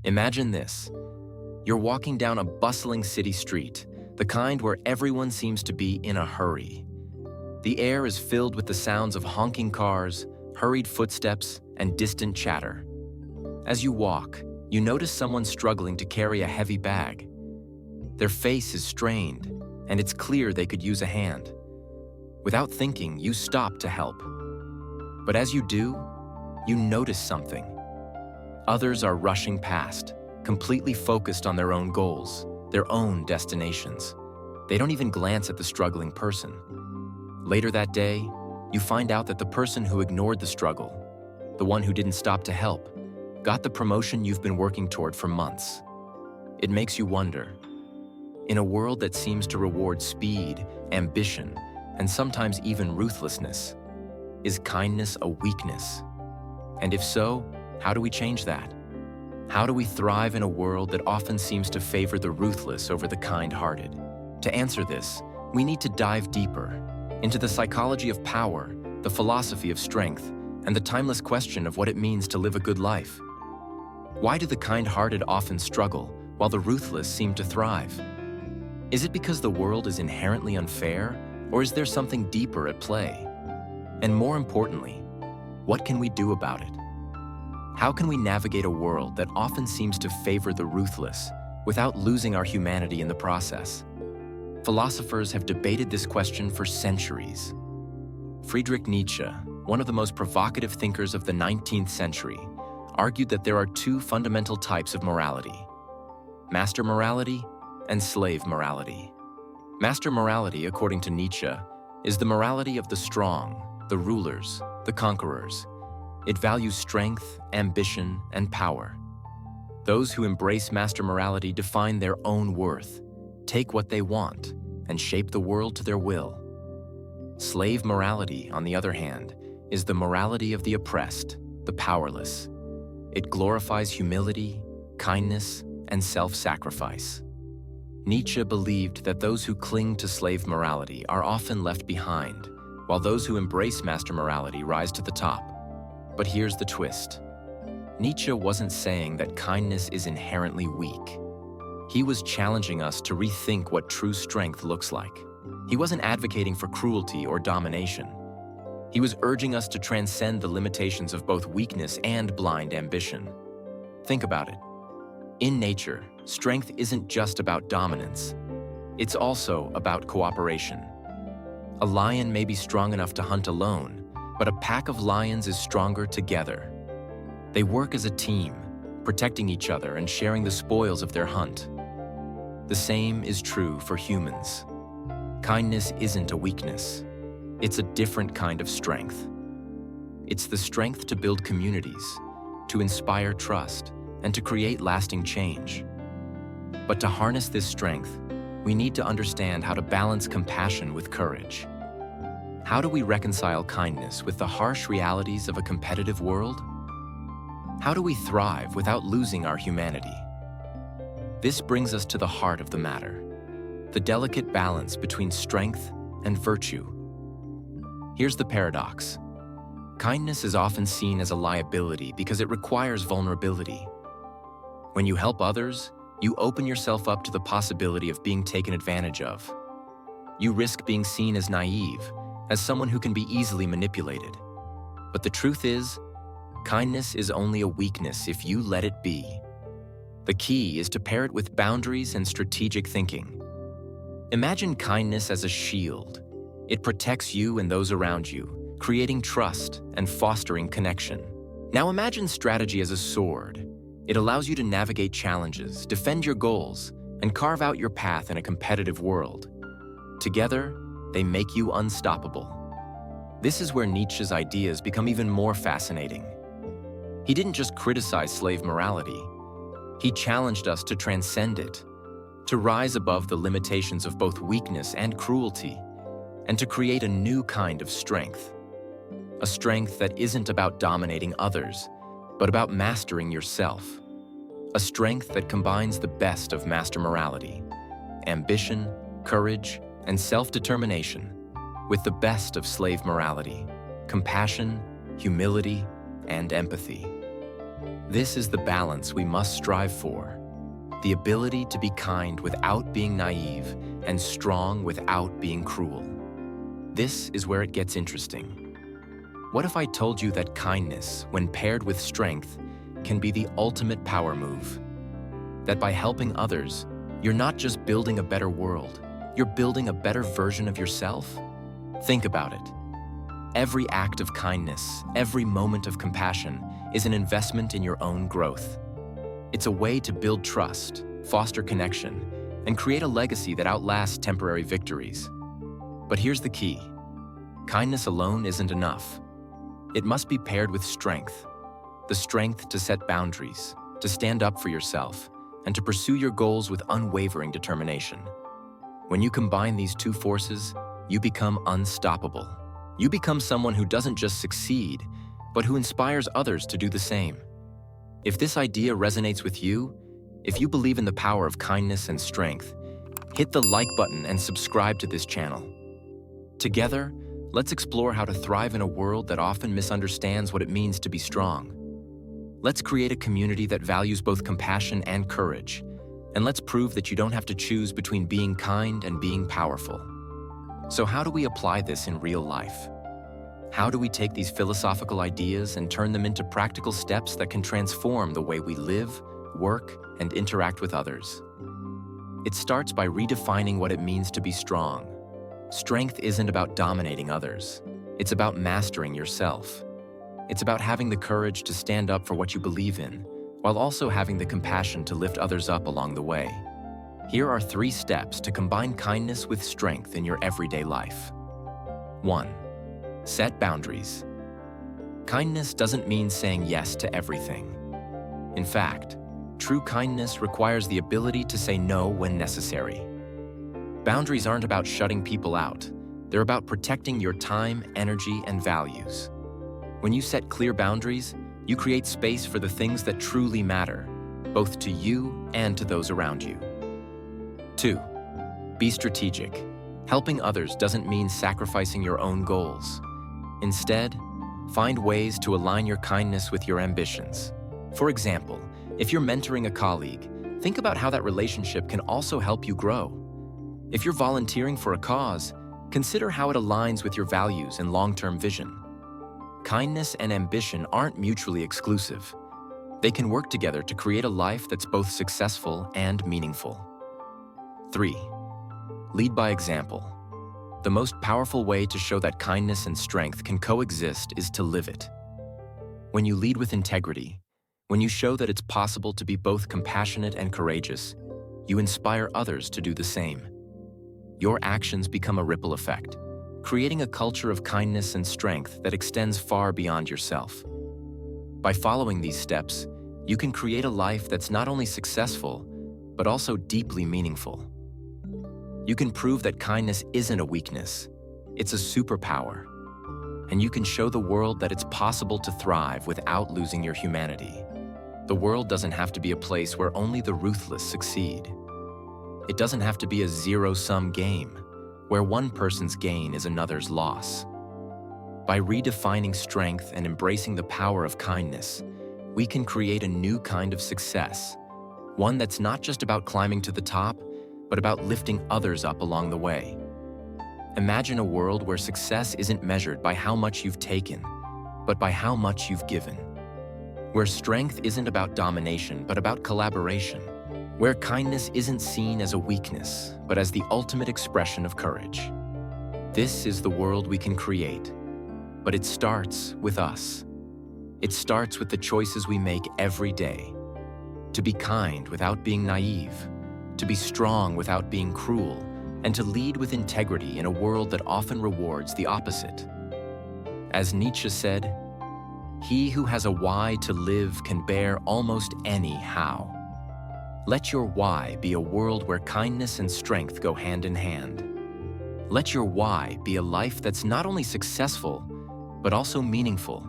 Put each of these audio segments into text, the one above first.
Imagine this. You're walking down a bustling city street, the kind where everyone seems to be in a hurry. The air is filled with the sounds of honking cars, hurried footsteps, and distant chatter. As you walk, you notice someone struggling to carry a heavy bag. Their face is strained, and it's clear they could use a hand. Without thinking, you stop to help. But as you do, you notice something. Others are rushing past, completely focused on their own goals, their own destinations. They don't even glance at the struggling person. Later that day, you find out that the person who ignored the struggle, the one who didn't stop to help, got the promotion you've been working toward for months. It makes you wonder, in a world that seems to reward speed, ambition, and sometimes even ruthlessness, is kindness a weakness? And if so, how do we change that? How do we thrive in a world that often seems to favor the ruthless over the kind-hearted? To answer this, we need to dive deeper into the psychology of power, the philosophy of strength, and the timeless question of what it means to live a good life. Why do the kind-hearted often struggle while the ruthless seem to thrive? Is it because the world is inherently unfair, or is there something deeper at play? And more importantly, what can we do about it? How can we navigate a world that often seems to favor the ruthless without losing our humanity in the process? Philosophers have debated this question for centuries. Friedrich Nietzsche, one of the most provocative thinkers of the 19th century, argued that there are two fundamental types of morality: master morality and slave morality. Master morality, according to Nietzsche, is the morality of the strong, the rulers, the conquerors. It values strength, ambition, and power. Those who embrace master morality define their own worth, take what they want, and shape the world to their will. Slave morality, on the other hand, is the morality of the oppressed, the powerless. It glorifies humility, kindness, and self-sacrifice. Nietzsche believed that those who cling to slave morality are often left behind, while those who embrace master morality rise to the top. But here's the twist. Nietzsche wasn't saying that kindness is inherently weak. He was challenging us to rethink what true strength looks like. He wasn't advocating for cruelty or domination. He was urging us to transcend the limitations of both weakness and blind ambition. Think about it. In nature, strength isn't just about dominance. It's also about cooperation. A lion may be strong enough to hunt alone, but a pack of lions is stronger together. They work as a team, protecting each other and sharing the spoils of their hunt. The same is true for humans. Kindness isn't a weakness. It's a different kind of strength. It's the strength to build communities, to inspire trust, and to create lasting change. But to harness this strength, we need to understand how to balance compassion with courage. How do we reconcile kindness with the harsh realities of a competitive world? How do we thrive without losing our humanity? This brings us to the heart of the matter, the delicate balance between strength and virtue. Here's the paradox. Kindness is often seen as a liability because it requires vulnerability. When you help others, you open yourself up to the possibility of being taken advantage of. You risk being seen as naive, as someone who can be easily manipulated. But the truth is, kindness is only a weakness if you let it be. The key is to pair it with boundaries and strategic thinking. Imagine kindness as a shield. It protects you and those around you, creating trust and fostering connection. Now imagine strategy as a sword. It allows you to navigate challenges, defend your goals, and carve out your path in a competitive world. Together, they make you unstoppable. This is where Nietzsche's ideas become even more fascinating. He didn't just criticize slave morality. He challenged us to transcend it, to rise above the limitations of both weakness and cruelty, and to create a new kind of strength. A strength that isn't about dominating others, but about mastering yourself. A strength that combines the best of master morality, ambition, courage, and self-determination, with the best of slave morality, compassion, humility, and empathy. This is the balance we must strive for. The ability to be kind without being naive and strong without being cruel. This is where it gets interesting. What if I told you that kindness, when paired with strength, can be the ultimate power move? That by helping others, you're not just building a better world, you're building a better version of yourself? Think about it. Every act of kindness, every moment of compassion is an investment in your own growth. It's a way to build trust, foster connection, and create a legacy that outlasts temporary victories. But here's the key. Kindness alone isn't enough. It must be paired with strength. The strength to set boundaries, to stand up for yourself, and to pursue your goals with unwavering determination. When you combine these two forces, you become unstoppable. You become someone who doesn't just succeed, but who inspires others to do the same. If this idea resonates with you, if you believe in the power of kindness and strength, hit the like button and subscribe to this channel. Together, let's explore how to thrive in a world that often misunderstands what it means to be strong. Let's create a community that values both compassion and courage, and let's prove that you don't have to choose between being kind and being powerful. So how do we apply this in real life? How do we take these philosophical ideas and turn them into practical steps that can transform the way we live, work, and interact with others? It starts by redefining what it means to be strong. Strength isn't about dominating others. It's about mastering yourself. It's about having the courage to stand up for what you believe in, while also having the compassion to lift others up along the way. Here are 3 steps to combine kindness with strength in your everyday life. 1. Set boundaries. Kindness doesn't mean saying yes to everything. In fact, true kindness requires the ability to say no when necessary. Boundaries aren't about shutting people out. They're about protecting your time, energy, and values. When you set clear boundaries, you create space for the things that truly matter, both to you and to those around you. 2. Be strategic. Helping others doesn't mean sacrificing your own goals. Instead, find ways to align your kindness with your ambitions. For example, if you're mentoring a colleague, think about how that relationship can also help you grow. If you're volunteering for a cause, consider how it aligns with your values and long-term vision. Kindness and ambition aren't mutually exclusive. They can work together to create a life that's both successful and meaningful. 3. Lead by example. The most powerful way to show that kindness and strength can coexist is to live it. When you lead with integrity, when you show that it's possible to be both compassionate and courageous, you inspire others to do the same. Your actions become a ripple effect, creating a culture of kindness and strength that extends far beyond yourself. By following these steps, you can create a life that's not only successful, but also deeply meaningful. You can prove that kindness isn't a weakness, it's a superpower. And you can show the world that it's possible to thrive without losing your humanity. The world doesn't have to be a place where only the ruthless succeed. It doesn't have to be a zero-sum game, where one person's gain is another's loss. By redefining strength and embracing the power of kindness, we can create a new kind of success, one that's not just about climbing to the top, but about lifting others up along the way. Imagine a world where success isn't measured by how much you've taken, but by how much you've given. Where strength isn't about domination, but about collaboration. Where kindness isn't seen as a weakness, but as the ultimate expression of courage. This is the world we can create, but it starts with us. It starts with the choices we make every day. To be kind without being naive, to be strong without being cruel, and to lead with integrity in a world that often rewards the opposite. As Nietzsche said, "He who has a why to live can bear almost any how." Let your why be a world where kindness and strength go hand in hand. Let your why be a life that's not only successful, but also meaningful.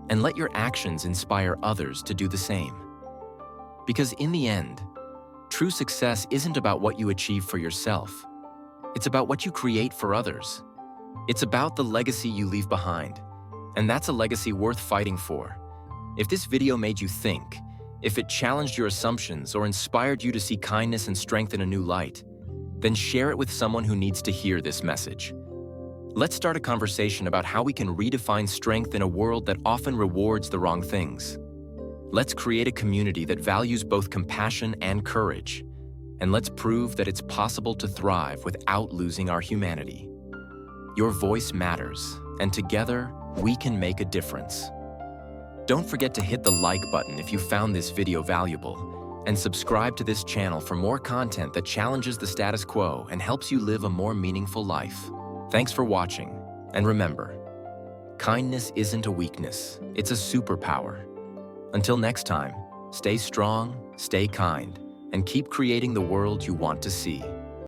And let your actions inspire others to do the same. Because in the end, true success isn't about what you achieve for yourself. It's about what you create for others. It's about the legacy you leave behind. And that's a legacy worth fighting for. If this video made you think, if it challenged your assumptions or inspired you to see kindness and strength in a new light, then share it with someone who needs to hear this message. Let's start a conversation about how we can redefine strength in a world that often rewards the wrong things. Let's create a community that values both compassion and courage, and let's prove that it's possible to thrive without losing our humanity. Your voice matters, and together, we can make a difference. Don't forget to hit the like button if you found this video valuable, and subscribe to this channel for more content that challenges the status quo and helps you live a more meaningful life. Thanks for watching, and remember, kindness isn't a weakness, it's a superpower. Until next time, stay strong, stay kind, and keep creating the world you want to see.